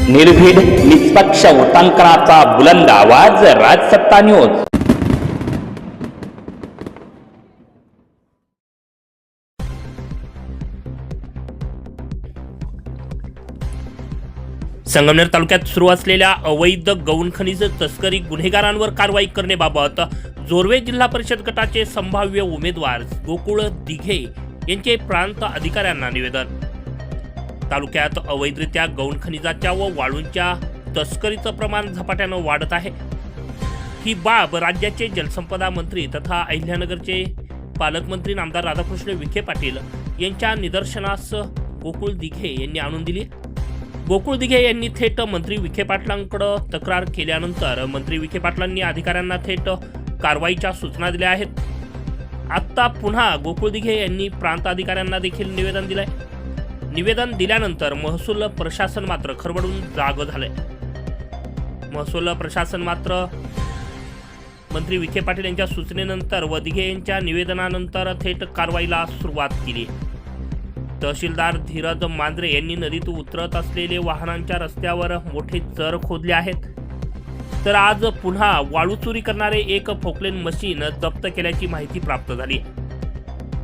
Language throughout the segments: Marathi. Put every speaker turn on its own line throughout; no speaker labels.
निर्भीड निष्पक्ष वृत्तांकनाचा बुलंद आवाज राजसत्ता न्यूज।
संगमनेर तालुक्यात सुरू असलेल्या अवैध गौण खनिज तस्करी गुन्हेगारांवर कारवाई करण्याबाबत जोर्वे जिल्हा परिषद गटाचे संभाव्य उमेदवार गोकुळ दिघे यांचे प्रांत अधिकाऱ्यांना निवेदन। तालुक्यात अवैधरित्या गौण खनिजाच्या व वाळूंच्या तस्करीचं प्रमाण झपाट्यानं वाढत आहे। ही बाब राज्याचे जलसंपदा मंत्री तथा अहिल्यानगरचे पालकमंत्री नामदार राधाकृष्ण विखे पाटील यांच्या निदर्शनास गोकुळ दिघे यांनी आणून दिली। गोकुळ दिघे यांनी थेट मंत्री विखे पाटलांकडे तक्रार केल्यानंतर मंत्री विखे पाटलांनी अधिकाऱ्यांना थेट कारवाईच्या सूचना दिल्या आहेत। आता पुन्हा गोकुळ दिघे यांनी प्रांत अधिकाऱ्यांना देखील निवेदन दिलंय। निवेदन दिल्यानंतर महसूल प्रशासन मात्र खरबडून जाग झालंय। महसूल प्रशासन मात्र मंत्री विखे पाटील यांच्या सूचनेनंतर व दिघे यांच्या निवेदनानंतर थेट कारवाईला सुरुवात केली। तहसीलदार धीरज मांजरे यांनी नदीत उतरत असलेले वाहनांच्या रस्त्यावर मोठे चर खोदले आहेत। तर आज पुन्हा वाळू चोरी करणारे एक फोकलेन मशीन जप्त केल्याची माहिती प्राप्त झाली।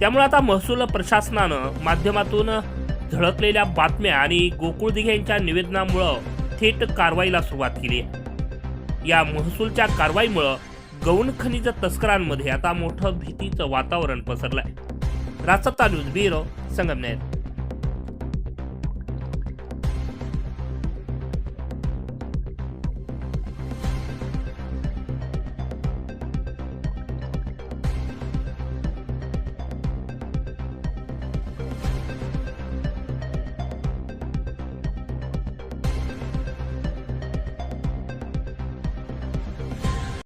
त्यामुळे आता महसूल प्रशासनानं माध्यमातून झळकलेल्या बातम्या आणि गोकुळ दिघे यांच्या निवेदनामुळे थेट कारवाईला सुरुवात केली आहे। या महसूलच्या कारवाईमुळे गौण खनिज तस्करांमध्ये आता मोठं भीतीचं वातावरण पसरलंय। राजसत्ता न्यूज ब्युरो, संगमनेर।